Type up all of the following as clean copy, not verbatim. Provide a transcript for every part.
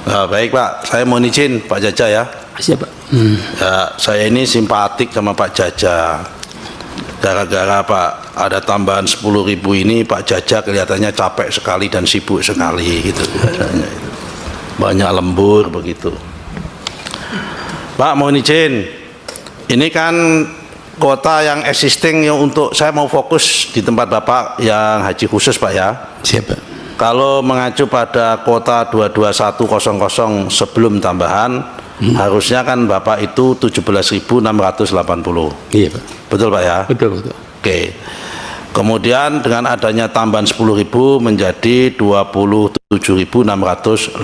Nah, baik Pak, saya mohon izin Pak Jaja ya. Siap Pak. Ya, saya ini simpatik sama Pak Jaja. Gara-gara Pak ada tambahan 10.000 ini Pak Jaja kelihatannya capek sekali dan sibuk sekali gitu. Banyak lembur begitu. Pak mohon izin, ini kan kota yang existing yang untuk saya mau fokus di tempat Bapak yang haji khusus Pak ya. Siap Pak. Kalau mengacu pada kuota 22100 sebelum tambahan, harusnya kan Bapak itu 17.680. Iya Pak. Betul Pak ya? Betul betul. Oke. Kemudian dengan adanya tambahan 10.000 menjadi 27.680.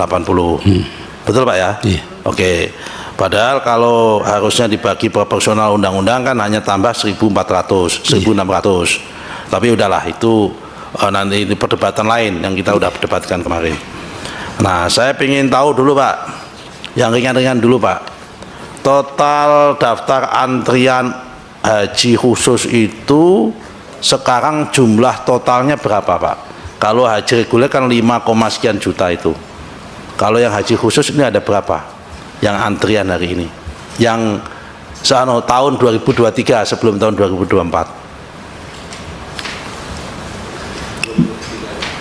Betul Pak ya? Iya. Oke. Padahal kalau harusnya dibagi proporsional undang-undang kan hanya tambah 1.400, 1.600. Tapi udahlah itu nanti ini perdebatan lain yang kita udah perdebatkan kemarin. Nah, saya ingin tahu dulu Pak, yang ringan-ringan dulu Pak. Total daftar antrian haji khusus itu sekarang jumlah totalnya berapa Pak? Kalau haji reguler kan 5, sekian juta itu. Kalau yang haji khusus ini ada berapa yang antrian hari ini? Yang tahun 2023 sebelum tahun 2024.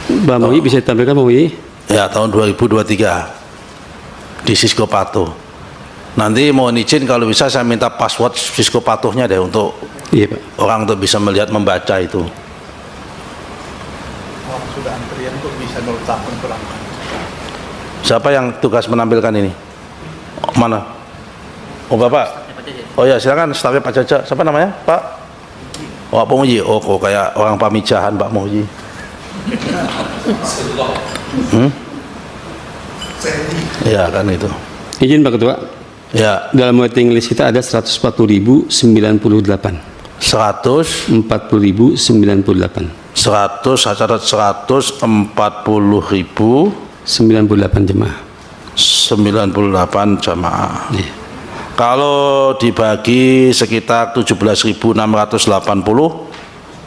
Mbak Muyi bisa ditampilkan Mbak Muyi? Ya, tahun 2023 di Sisko Patuh. Nanti mohon izin kalau bisa saya minta password Sisko Patuhnya deh untuk Iya Pak. orang untuk bisa melihat membaca itu. Sudah antrian kok bisa 0 tahun berangkat. Siapa yang tugas menampilkan ini? Mana? Oh Bapak. Oh ya silakan stafnya Pak Jaja. Siapa namanya Pak? Oh Pak Muji. Oh kok kayak orang pamijahan Pak Muji. Ya kan itu. Izin Pak Ketua. Ya. Dalam waiting list kita ada 140.098. 100 40.098. 140.000 98 jemaah. 98 jamaah. Iya. Kalau dibagi sekitar 17.680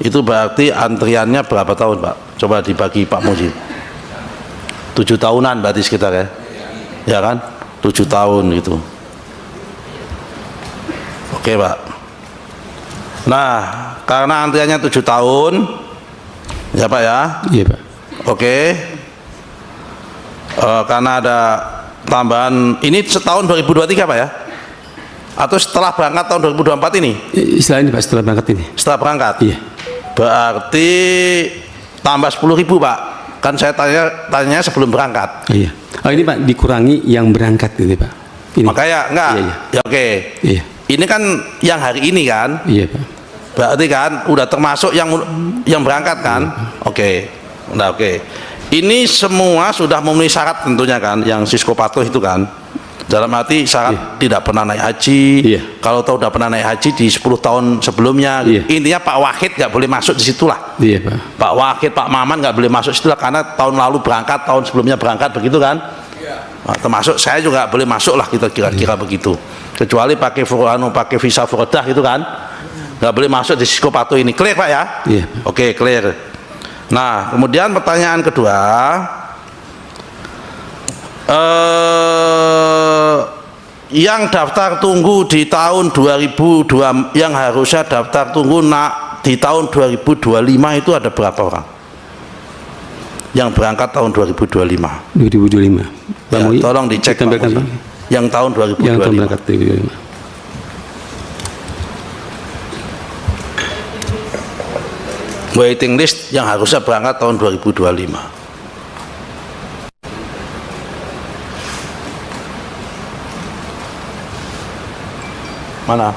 itu berarti antriannya berapa tahun Pak? Coba dibagi Pak Muji. 7 tahunan berarti sekitar ya. Ya kan? 7 tahun gitu. Oke Pak. Nah, karena antriannya 7 tahun ya Pak ya. Iya Pak. Oke. Karena ada tambahan ini setahun 2023 Pak ya? Atau setelah berangkat tahun 2024 ini? Istilah ini Pak, setelah berangkat ini. Setelah berangkat? Iya. Berarti tambah 10.000 Pak. Kan saya tanya sebelum berangkat. Iya. Oh ini Pak dikurangi yang berangkat ini Pak. Ini. Makanya enggak. Iya, iya. Ya oke. Iya. Ini kan yang hari ini kan? Iya Pak. Berarti kan udah termasuk yang berangkat kan? Oke. Nah oke. Ini semua sudah memenuhi syarat tentunya kan, yang Sisko Patuh itu kan. Dalam arti syarat tidak pernah naik haji. Iya. Kalau tahu udah pernah naik haji di 10 tahun sebelumnya. Iya. Intinya Pak Wahid nggak boleh masuk di situlah. Iya Pak. Pak Wahid, Pak Maman nggak boleh masuk situlah karena tahun lalu berangkat, tahun sebelumnya berangkat begitu kan. Nah, termasuk saya juga boleh masuk lah kita kira-kira begitu. Kecuali pakai visa Furdah gitu kan. Nggak boleh masuk di Sisko Patuh ini. Clear Pak ya? Iya. Oke, clear. Nah, kemudian pertanyaan kedua, yang daftar tunggu di tahun 2002, yang harusnya daftar tunggu di tahun 2025 itu ada berapa orang? Yang berangkat tahun 2025. 2025. Bang Ya, Muyi, tolong dicek Pak ditampilkan, Muji. Bang. Yang tahun 2025. Yang tahun berangkat 2025. Waiting list yang harusnya berangkat tahun 2025. Mana?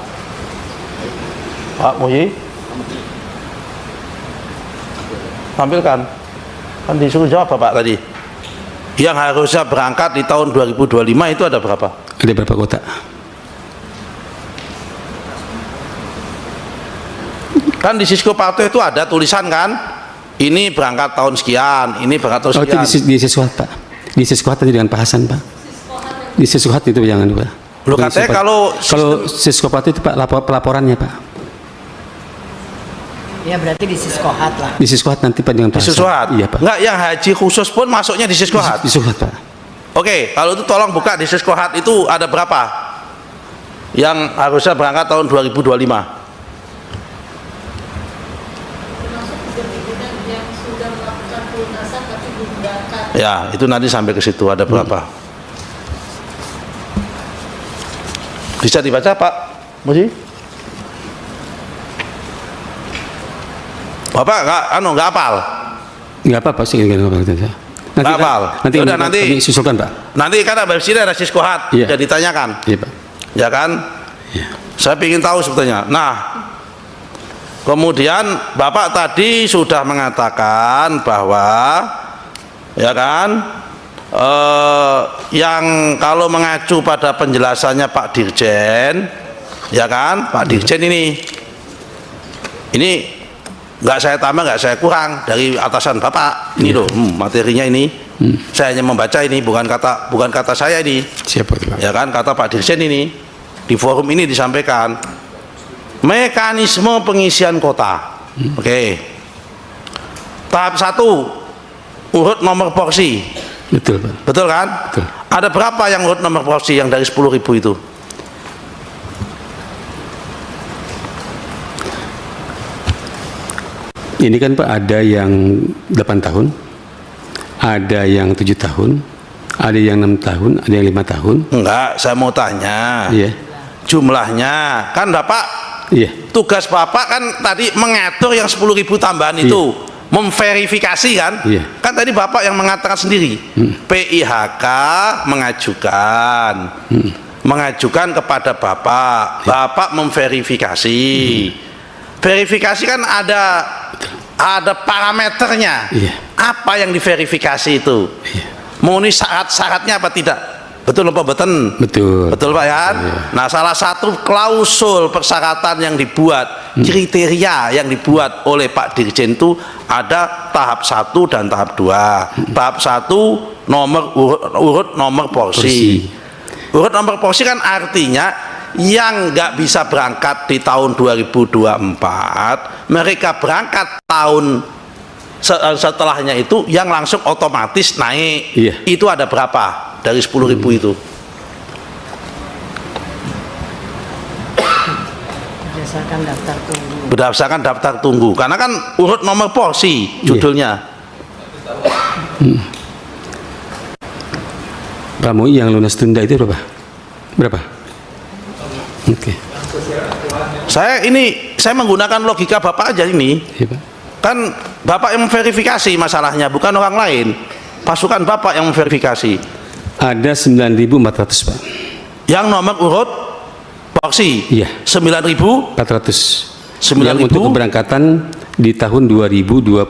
Pak Muji? Tampilkan. Kan disuruh jawab Bapak tadi. Yang harusnya berangkat di tahun 2025 itu ada berapa? Ada berapa kota? Kan di Sisko Patuh itu ada tulisan kan, ini berangkat tahun sekian, ini berangkat tahun Oh itu sekian. di Siskuhat Pak. Di Siskuhat tadi dengan Pak Hasan Pak. Di Siskuhat itu jangan lupa. Loh katanya kalau Siskuhat itu Pak pelaporannya Pak. Ya berarti di Siskohat lah. Di Siskuhat nanti Pak dengan Pak di Hasan. Siskohat, Iya Pak. enggak yang haji khusus pun masuknya di Siskohat. Di Siskuhat Pak. Oke, kalau itu tolong buka di Siskohat itu ada berapa yang harusnya berangkat tahun 2025? yang sudah melakukan pelunasan tapi belum berangkat. Ya, itu nanti sampai ke situ ada berapa? Bisa dibaca Pak Muji? Bapak nggak hafal? Nggak apa-apa sih. Nanti, Nggak hafal? Yaudah, nanti kami susulkan Pak. Nanti kan habis ini ada Siskohat, Iya. jadi ditanyakan, Iya Pak. ya kan? Iya. Saya ingin tahu sebetulnya. Nah, kemudian Bapak tadi sudah mengatakan bahwa, ya kan, yang kalau mengacu pada penjelasannya Pak Dirjen, ya kan, Pak Dirjen ini nggak saya tambah, nggak saya kurang dari atasan Bapak. Ini loh, materinya ini. Saya hanya membaca ini, bukan kata saya ini. Siapa itu Pak? Ya kan, kata Pak Dirjen ini di forum ini disampaikan mekanisme pengisian kota. Oke. Tahap 1 urut nomor porsi. Betul Pak. Betul kan? Betul. Ada berapa yang urut nomor porsi yang dari 10.000 itu? Ini kan Pak ada yang 8 tahun, ada yang 7 tahun, ada yang 6 tahun, ada yang 5 tahun. Enggak, saya mau tanya. Iya. Jumlahnya kan Bapak, Iya. tugas Bapak kan tadi mengatur yang 10.000 tambahan itu, memverifikasi kan? Iya. Kan tadi Bapak yang mengatakan sendiri, PIHK mengajukan kepada Bapak, Bapak memverifikasi. Verifikasi kan ada parameternya. Iya. Apa yang diverifikasi itu? Iya. Memenuhi syarat-syaratnya apa tidak? Betul apa betul? Betul. Betul Pak ya? Nah, salah satu klausul persyaratan yang dibuat, kriteria yang dibuat oleh Pak Dirjen itu ada tahap 1 dan tahap 2. Tahap 1 urut nomor porsi. Urut nomor porsi kan artinya yang nggak bisa berangkat di tahun 2024, mereka berangkat tahun setelahnya itu yang langsung otomatis naik. Iya. Itu ada berapa dari 10.000 itu? Berdasarkan daftar tunggu. Berdasarkan daftar tunggu, karena kan urut nomor porsi judulnya. Pak Mui yang lunas tunda itu berapa? Berapa? Oke. Saya menggunakan logika Bapak aja ini. Iya Pak. Kan Bapak yang memverifikasi masalahnya, bukan orang lain. Pasukan Bapak yang memverifikasi. Ada 9.400 Pak. Yang nomor urut porsi. Iya. 9.000. 400. 9.000. Yang untuk keberangkatan di tahun 2025.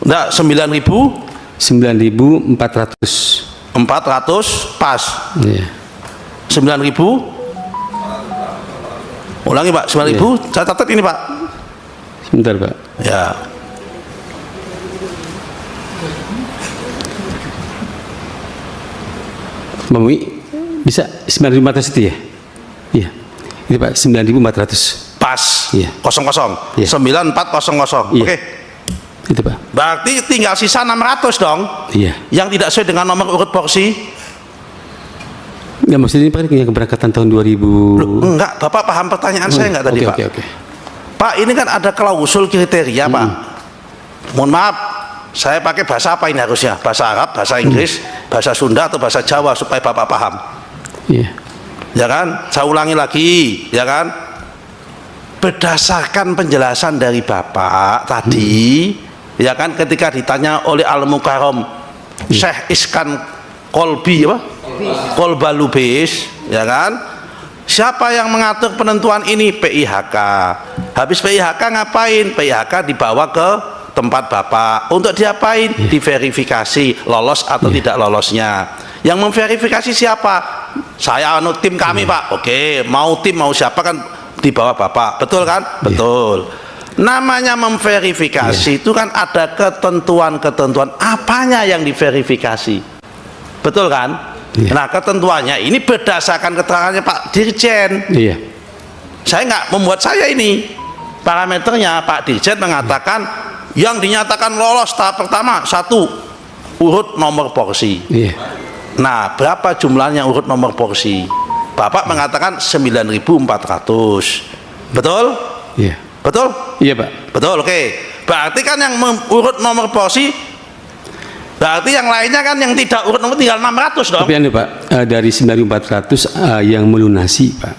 Enggak, 9.000. 9.400. 400 pas. Iya. 9.000. Ulangi Pak, 9.000. Saya catat ini Pak. Sebentar Pak. Ya. Pak Mui bisa 9.400 itu ya? Iya. Ini Pak 9.400. Pas. Iya. Kosong-kosong. Iya. 9400. Iya. Oke. Itu Pak. Berarti tinggal sisa 600 dong. Iya. Yang tidak sesuai dengan nomor urut porsi. Ya maksudnya ini Pak ini yang keberangkatan tahun 2000. Loh, enggak, Bapak paham pertanyaan saya enggak tadi, Oke, Pak? Oke. Pak, ini kan ada klausul kriteria, Pak. Mohon maaf, saya pakai bahasa apa ini harusnya? Bahasa Arab, bahasa Inggris, bahasa Sunda atau bahasa Jawa supaya Bapak paham. Iya. Ya kan? Saya ulangi lagi, ya kan? Berdasarkan penjelasan dari Bapak tadi, ya kan, ketika ditanya oleh Al-Mukarram Syekh Iskan Kolbi apa? Kolbalubis, ya kan? Siapa yang mengatur penentuan ini? PIHK. Habis PIHK ngapain? PIHK dibawa ke tempat Bapak untuk diapain? Diverifikasi lolos atau tidak lolosnya. Yang memverifikasi siapa? Saya tim kami Pak. Oke, mau tim mau siapa kan di bawah Bapak. Betul kan? Betul. Namanya memverifikasi itu kan ada ketentuan-ketentuan apanya yang diverifikasi. Betul kan? Nah, ketentuannya ini berdasarkan keterangannya Pak Dirjen. Iya. Saya nggak membuat saya ini. Parameternya Pak Dirjen mengatakan yang dinyatakan lolos tahap pertama 1 urut nomor porsi. Iya. Nah, berapa jumlahnya urut nomor porsi? Bapak mengatakan 9.400. Betul? Iya. Betul? Iya, Pak. Betul, oke. Berarti kan yang urut nomor porsi, berarti yang lainnya kan yang tidak urut nomor tinggal 600 dong. Tapi anu Pak, dari 9.400 yang melunasi Pak,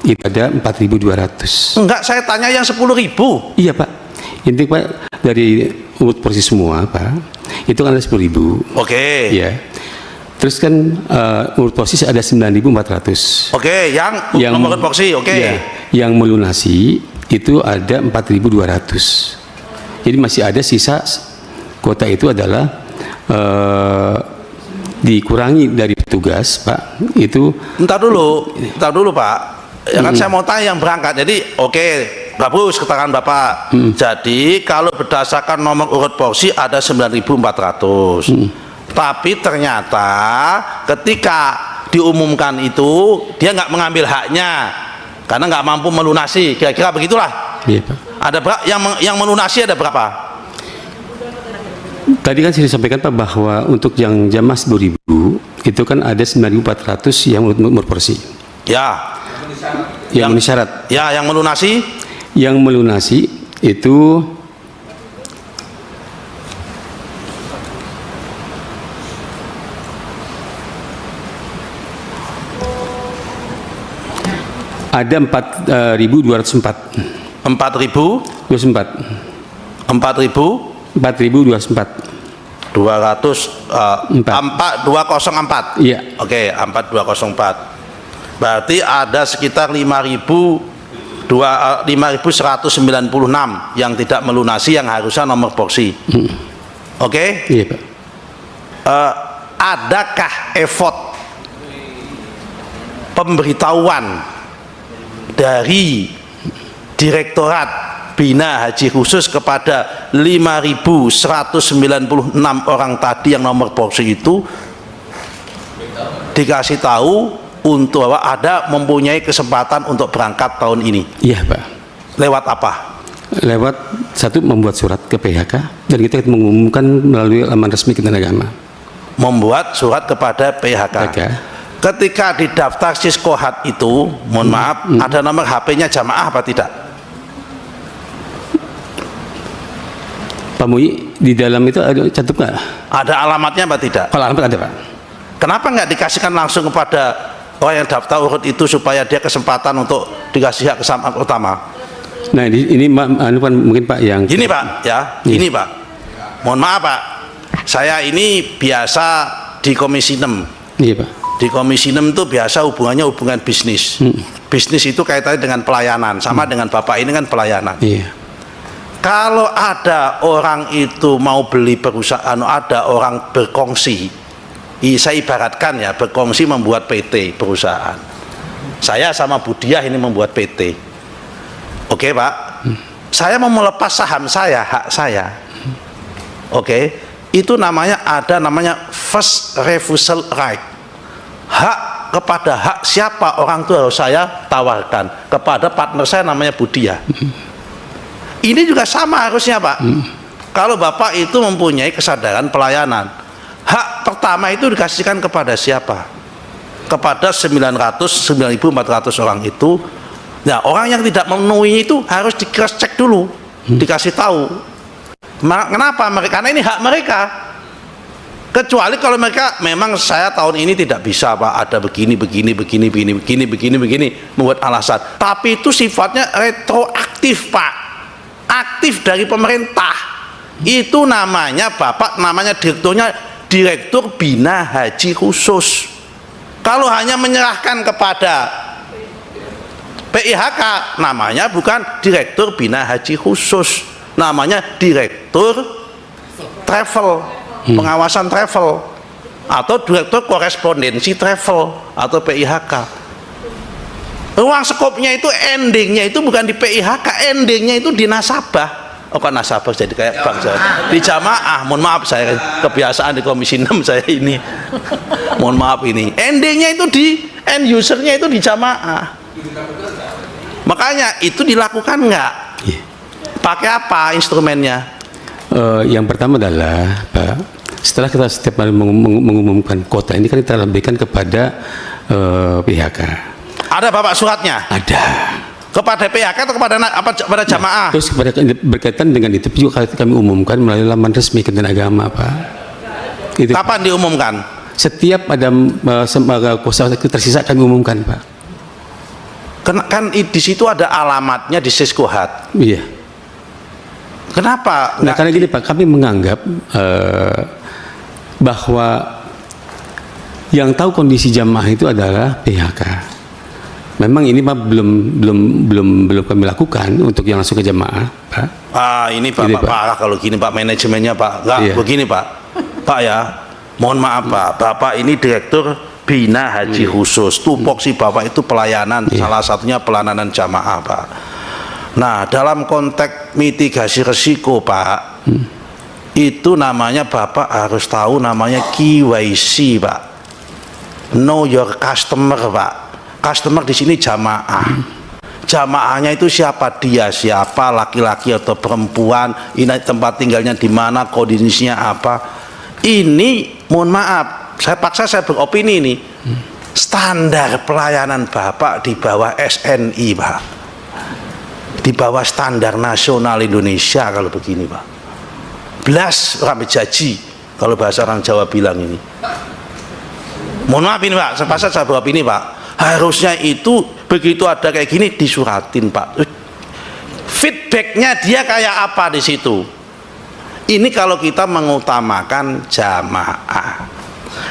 itu ada 4.200. Enggak, saya tanya yang 10.000. Iya Pak. Inti Pak, dari urut porsi semua Pak, itu kan ada 10.000. Oke. Iya. Terus kan urut porsi ada 9.400. Oke, yang nomor urut porsi, oke. Iya, yang melunasi itu ada 4.200. Jadi masih ada sisa kuota itu adalah dikurangi dari petugas Pak. Itu Entar dulu Pak. Ya kan saya mau tanya yang berangkat. Jadi oke, bagus keterangan Bapak. Jadi kalau berdasarkan nomor urut porsi ada 9.400. Tapi ternyata ketika diumumkan itu dia nggak mengambil haknya karena nggak mampu melunasi. Kira-kira begitulah. iya Pak. Ada berapa yang melunasi, ada berapa? Tadi kan saya disampaikan Pak bahwa untuk yang jamaah 10.000 itu kan ada 9.400 yang urut porsi. Ya. Yang memenuhi syarat. Ya, yang melunasi. Yang melunasi itu ada 4.204. 4.000. 24. 4.000. 4.204. 204. Iya. Oke, 4204. Berarti ada sekitar 5.196 yang tidak melunasi yang harusnya nomor porsi. Oke? Iya Pak. Adakah effort pemberitahuan dari Direktorat Bina Haji Khusus kepada 5.196 orang tadi yang nomor porsi itu, dikasih tahu untuk bahwa ada mempunyai kesempatan untuk berangkat tahun ini? Iya Pak. Lewat apa? Lewat satu, membuat surat ke PHK dan kita mengumumkan melalui laman resmi Kementerian Agama. Membuat surat kepada PHK. Ketika di daftar Siskohat itu, mohon maaf, ada nomor HP-nya jamaah apa tidak? Pak Mui, di dalam itu ada cantum nggak? Ada alamatnya apa tidak? Kalau alamat ada Pak. Kenapa nggak dikasihkan langsung kepada orang yang daftar urut itu supaya dia kesempatan untuk dikasih hak kesamaan utama? Nah ini mungkin Pak yang Gini Pak, ya, Iya. ini Pak. Mohon maaf Pak, saya ini biasa di Komisi 6. Iya Pak. Di Komisi 6 itu biasa hubungannya hubungan bisnis. Bisnis itu kaitannya dengan pelayanan, sama dengan Bapak ini kan pelayanan. Iya. Kalau ada orang itu mau beli perusahaan, ada orang berkongsi, saya ibaratkan ya, berkongsi membuat PT perusahaan. Saya sama Budiah ini membuat PT. Oke Pak, saya mau melepas saham saya, hak saya. Oke, itu namanya first refusal right. Hak kepada hak siapa orang itu harus saya tawarkan kepada partner saya namanya Budiah. Ini juga sama harusnya Pak. Kalau Bapak itu mempunyai kesadaran pelayanan, hak pertama itu dikasihkan kepada siapa? Kepada 9.400 orang itu. Nah, orang yang tidak memenuhi itu harus di cross check dulu, dikasih tahu. Kenapa? Karena ini hak mereka. Kecuali kalau mereka memang saya tahun ini tidak bisa Pak, ada begini membuat alasan. Tapi itu sifatnya retroaktif Pak, aktif dari pemerintah. Itu namanya Bapak, namanya direkturnya Direktur Bina Haji Khusus. Kalau hanya menyerahkan kepada PIHK, namanya bukan Direktur Bina Haji Khusus, namanya Direktur Travel, pengawasan travel, atau Direktur Korespondensi Travel atau PIHK. Ruang skopnya itu, endingnya itu bukan di PIHK, endingnya itu di nasabah. Oh kan nasabah jadi kayak bank saya. Di jamaah, mohon maaf saya kebiasaan di Komisi 6 saya ini. Mohon maaf ini. Endingnya itu di end usernya itu di jamaah. Makanya itu dilakukan nggak? Pakai apa instrumennya? Yang pertama adalah Pak, Setelah kita setiap hari mengumumkan kuota ini kan kita lebihkan kepada PHK. Ada Bapak suratnya? Ada. Kepada PHK atau kepada jamaah? Terus berkaitan dengan itu juga kami umumkan melalui laman resmi Kementerian Agama, Pak. Itu, Kapan diumumkan? setiap ada kuasa tersisa kami umumkan, Pak. Kan di situ ada alamatnya di Siskohat. Iya. Kenapa? Nah, karena gini Pak, kami menganggap bahwa yang tahu kondisi jamaah itu adalah PHK. Memang ini Pak belum kami lakukan untuk yang langsung ke jamaah, Pak. Ini Bapak parah kalau gini Pak, manajemennya Pak. Enggak, Iya. begini Pak. Pak ya, mohon maaf Pak. Bapak ini Direktur Bina Haji Khusus. Tupoksi Bapak itu pelayanan, salah satunya pelayanan jamaah Pak. Nah, dalam konteks mitigasi resiko Pak, itu namanya Bapak harus tahu namanya KYC Pak. Know your customer Pak. Customer di sini jamaah. Jamaahnya itu siapa? Dia siapa, laki-laki atau perempuan, ini tempat tinggalnya di mana, kondisinya apa. Ini mohon maaf, saya beropini ini. Standar pelayanan Bapak di bawah SNI Pak. Di bawah standar nasional Indonesia kalau begini Pak. Belas orang bejaji kalau bahasa orang Jawa bilang ini. Mohon maaf ini Pak, saya beropini Pak. Harusnya itu begitu ada kayak gini disuratin Pak. Feedbacknya dia kayak apa di situ? Ini kalau kita mengutamakan jamaah.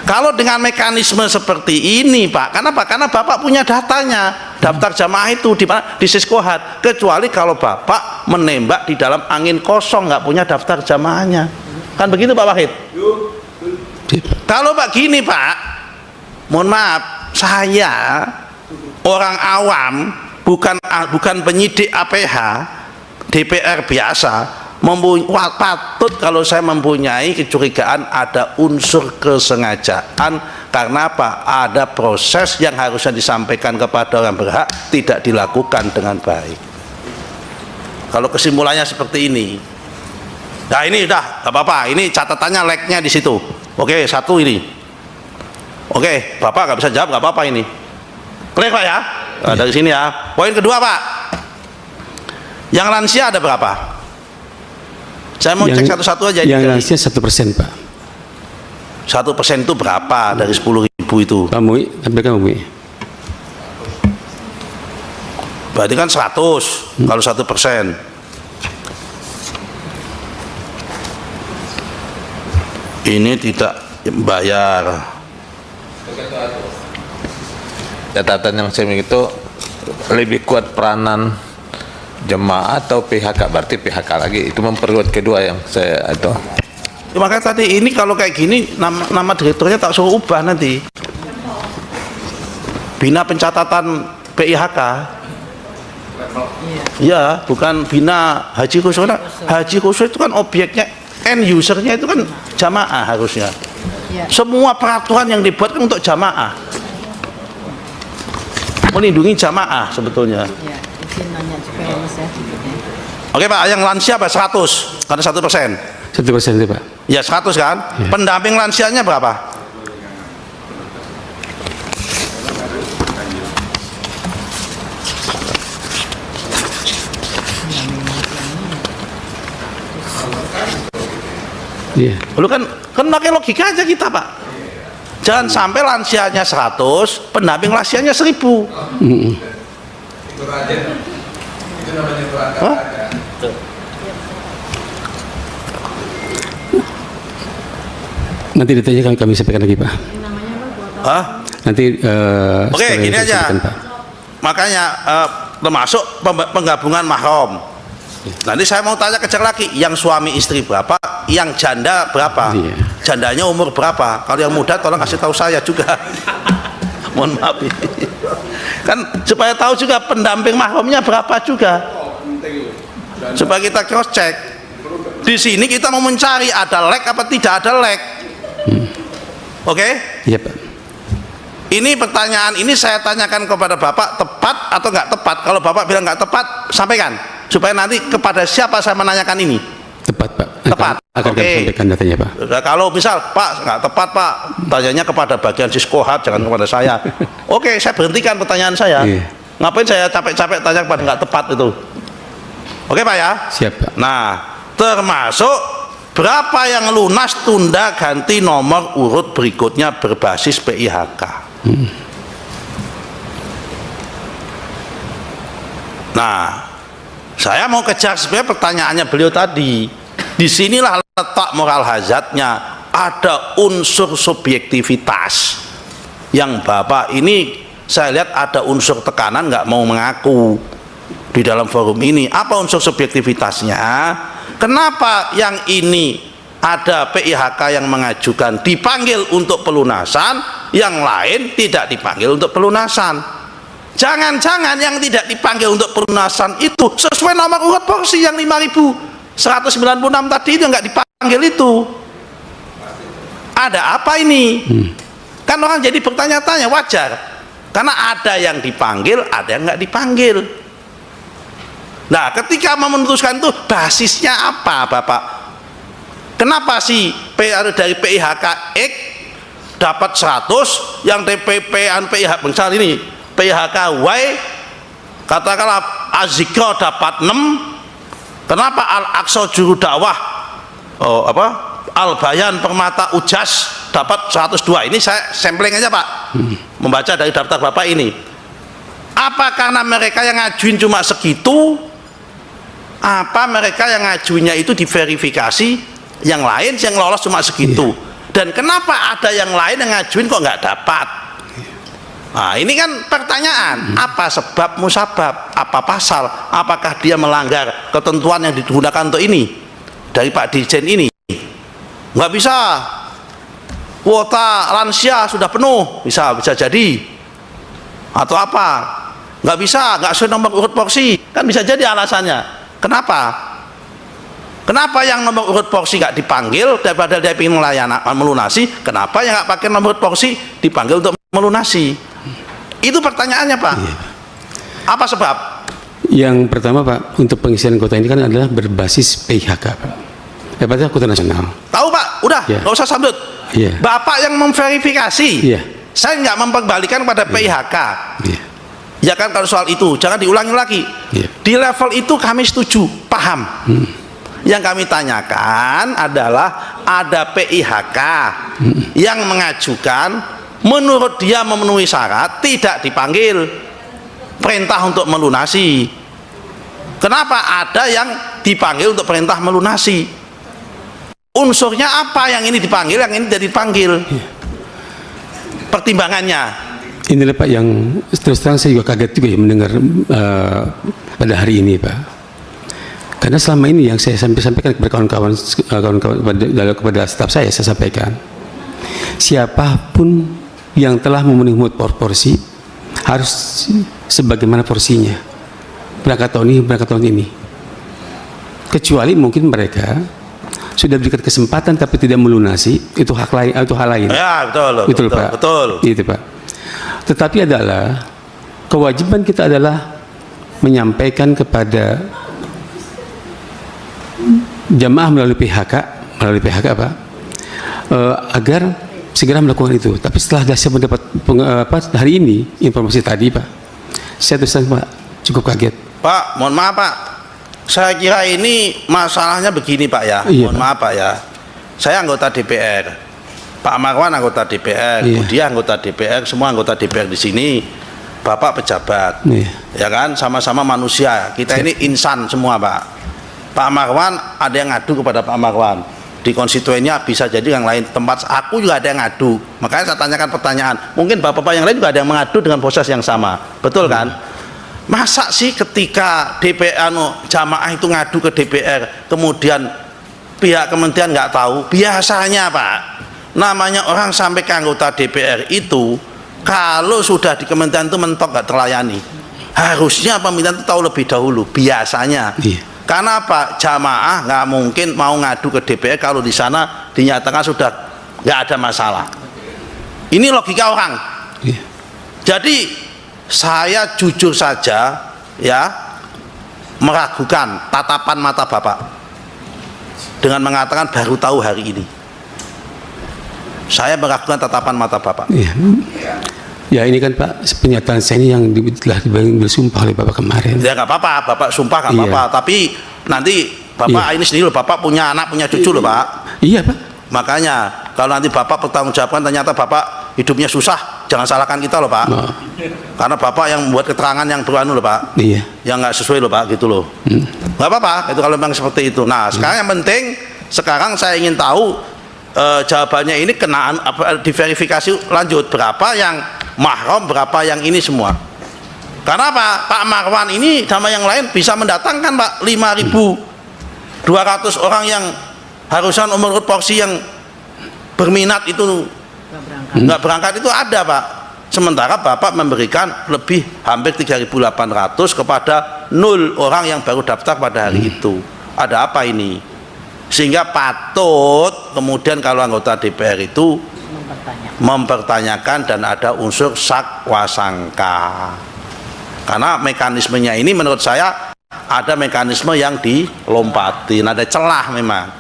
Kalau dengan mekanisme seperti ini Pak, kenapa? Karena Bapak punya datanya, daftar jamaah itu di mana? Di Siskohat. Kecuali kalau Bapak menembak di dalam angin kosong, nggak punya daftar jamaahnya. Kan begitu Pak Wahid? Kalau Pak gini Pak, mohon maaf, saya orang awam, bukan penyidik APH, DPR biasa, patut kalau saya mempunyai kecurigaan ada unsur kesengajaan. Karena apa? Ada proses yang harusnya disampaikan kepada orang berhak tidak dilakukan dengan baik. Kalau kesimpulannya seperti ini, nah ini udah gak apa-apa, ini catatannya like-nya di situ. Oke, satu ini. Oke, Bapak nggak bisa jawab, nggak apa-apa ini. Clear Pak ya? Nah, dari sini ya. Poin kedua Pak, yang lansia ada berapa? Saya mau cek satu-satu aja. Yang lansia 1% Pak. 1% itu berapa dari 10.000 itu? Pak Mui, sampaikan Pak Mui. Berarti kan 100 kalau 1%. Ini tidak bayar. Catatan yang saya miliki itu lebih kuat peranan jemaah atau PHK, berarti PHK lagi itu memperkuat kedua yang saya itu. Ya, makanya tadi ini kalau kayak gini nama direkturnya tak suruh ubah nanti. Bina pencatatan PIHK. Ya, bukan bina haji khusus. Haji khusus itu kan objeknya, end usernya itu kan jamaah harusnya. Semua peraturan yang dibuat kan untuk jamaah, melindungi jamaah sebetulnya. Ya, izin nanya juga ya Mas ya. Oke Pak, yang lansia apa? 100 karena 1%. 1% itu Pak. Ya 100 kan? Ya. Pendamping lansianya berapa? Iya. Lu kan pakai logika aja kita Pak. Jangan sampai lansianya 100, pendamping lansianya 1000. Hah? Nanti detailnya kami sampaikan lagi Pak. Hah? Nanti Oke, setelah gini itu aja. sampaikan, Pak. Makanya termasuk penggabungan mahram. Nanti saya mau tanya kejar lagi, yang suami istri berapa, yang janda berapa, Iya. jandanya umur berapa. Kalau yang muda tolong kasih tahu saya juga. Mohon maaf ini. Kan supaya tahu juga pendamping mahramnya berapa juga, supaya kita cross check. Di sini kita mau mencari ada lag apa tidak ada lag. Oke? Iya Pak. Ini pertanyaan ini saya tanyakan kepada Bapak, tepat atau nggak tepat? Kalau Bapak bilang nggak tepat, sampaikan supaya nanti kepada siapa saya menanyakan ini. Tepat Pak. tepat. Akan kami sampaikan datanya, Pak. Nah, kalau misal Pak nggak tepat Pak, tanyanya kepada bagian Siskohat, jangan kepada saya. Oke, saya berhentikan pertanyaan saya. Iya. Ngapain saya capek-capek tanya kepada nggak tepat itu? Oke Pak ya. Siap, Pak. Nah, termasuk berapa yang lunas tunda ganti nomor urut berikutnya berbasis PIHK. Nah, saya mau kejar sebenarnya pertanyaannya beliau tadi. Disinilah letak moral hazardnya. Ada unsur subjektivitas yang Bapak ini saya lihat ada unsur tekanan nggak mau mengaku di dalam forum ini. Apa unsur subjektivitasnya? Kenapa yang ini ada PIHK yang mengajukan dipanggil untuk pelunasan, yang lain tidak dipanggil untuk pelunasan? Jangan-jangan yang tidak dipanggil untuk pelunasan itu sesuai nomor urut porsi yang 5.196 tadi itu nggak dipanggil itu. Ada apa ini? Kan orang jadi bertanya-tanya, wajar. Karena ada yang dipanggil, ada yang nggak dipanggil. Nah, ketika memutuskan itu basisnya apa, Bapak? Kenapa sih dari PIHK X dapat 100, yang DPP PIHK misal ini PIHK Y katakanlah Azikro dapat 6, kenapa Al-Aqsa Juru Dakwah Al-Bayan Permata Ujas dapat 102? Ini saya sampling aja Pak, membaca dari daftar Bapak ini. Apa karena mereka yang ngajuin cuma segitu? Apa mereka yang ngajuinnya itu diverifikasi, yang lain yang lolos cuma segitu? Dan kenapa ada yang lain yang ngajuin kok nggak dapat? Nah, ini kan pertanyaan. Apa sebab musabab? Apa pasal? Apakah dia melanggar ketentuan yang digunakan untuk ini dari Pak Dirjen ini? Nggak bisa. Kuota lansia sudah penuh, bisa jadi. Atau apa? Nggak bisa, nggak sesuai nomor urut porsi. Kan bisa jadi alasannya. Kenapa? Kenapa yang nomor urut porsi nggak dipanggil daripada dia ingin melunasi? Kenapa yang nggak pakai nomor urut porsi dipanggil untuk melunasi? Itu pertanyaannya Pak. Iya. Apa sebab? Yang pertama Pak, untuk pengisian kuota ini kan adalah berbasis PIHK Pak. Dapatnya kuota nasional. Tahu Pak, udah Iya. nggak usah sambut. Iya. Bapak yang memverifikasi. Iya. Saya nggak memperbalikan pada PIHK. Iya. Ya kan kalau soal itu jangan diulangi lagi. Iya. Di level itu kami setuju, paham. Yang kami tanyakan adalah ada PIHK yang mengajukan, menurut dia memenuhi syarat, tidak dipanggil perintah untuk melunasi. Kenapa ada yang dipanggil untuk perintah melunasi? Unsurnya apa yang ini dipanggil, yang ini tidak dipanggil? Pertimbangannya. Inilah Pak yang terus terang saya juga kaget juga ya mendengar pada hari ini Pak. Karena selama ini yang saya sampaikan kepada kawan-kawan kepada staf saya sampaikan, siapapun yang telah memenuhi mutu porsi harus sebagaimana porsinya, berangkat tahun ini. Kecuali mungkin mereka sudah berikan kesempatan tapi tidak melunasi, itu hak lain atau hal lain. Ya betul Pak. Betul. Itu Pak. Tetapi adalah kewajiban kita adalah menyampaikan kepada jamaah melalui PHK Pak, agar segera melakukan itu. Tapi setelah saya mendapat hari ini informasi tadi Pak, saya terus terang Pak cukup kaget. Pak, mohon maaf Pak, saya kira ini masalahnya begini Pak ya. Iya, Mohon maaf Pak ya, saya anggota DPR, Pak Marwan anggota DPR, Iya. Budia anggota DPR, semua anggota DPR di sini, Bapak pejabat, Iya. ya kan, sama-sama manusia. Kita ini insan semua Pak. Pak Marwan ada yang ngadu kepada Pak Marwan. Di konstituennya bisa jadi yang lain tempat, aku juga ada yang ngadu. Makanya saya tanyakan pertanyaan. Mungkin bapak-bapak yang lain juga ada yang mengadu dengan proses yang sama, betul kan? Masa sih ketika DPR jamaah itu ngadu ke DPR, kemudian pihak kementerian nggak tahu? Biasanya Pak, namanya orang sampai ke anggota DPR itu, kalau sudah di kementerian itu mentok nggak terlayani, harusnya pemerintahan itu tahu lebih dahulu. Biasanya. Iya. Karena apa? Jamaah nggak mungkin mau ngadu ke DPR kalau di sana dinyatakan sudah nggak ada masalah. Ini logika orang. Iya. Jadi saya jujur saja ya meragukan tatapan mata Bapak. dengan mengatakan baru tahu hari ini. Saya meragukan tatapan mata Bapak. Iya. Ya ini kan Pak, pernyataan saya ini yang telah bersumpah oleh Bapak kemarin. Ya nggak apa-apa, Bapak sumpah nggak Iya. apa-apa. Tapi nanti Bapak ini sendiri loh, Bapak punya anak, punya cucu loh Pak. Iya Pak. Makanya kalau nanti Bapak bertanggungjawabkan ternyata Bapak hidupnya susah, jangan salahkan kita loh Pak. Oh. Karena Bapak yang membuat keterangan yang beranu loh Pak. Iya. Yang nggak sesuai loh Pak, gitu loh. Nggak apa-apa, itu kalau memang seperti itu. Nah sekarang yang penting, sekarang saya ingin tahu jawabannya ini kenaan apa, diverifikasi lanjut berapa yang mahram, berapa yang ini semua. Karena Pak Marwan ini sama yang lain bisa mendatangkan Pak 5.200 orang yang harusnya nomor urut porsi yang berminat itu nggak berangkat itu ada Pak. Sementara Bapak memberikan lebih hampir 3.800 kepada 0 orang yang baru daftar pada hari itu. Ada apa ini? Sehingga patut kemudian kalau anggota DPR itu mempertanyakan dan ada unsur sakwa sangka. Karena mekanismenya ini menurut saya ada mekanisme yang dilompatin, ada celah memang.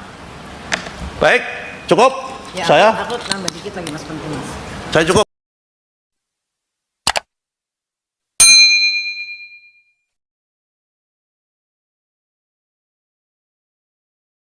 Baik, cukup. Ya, Saya aku nambah dikit lagi Mas, penting Mas. cukup.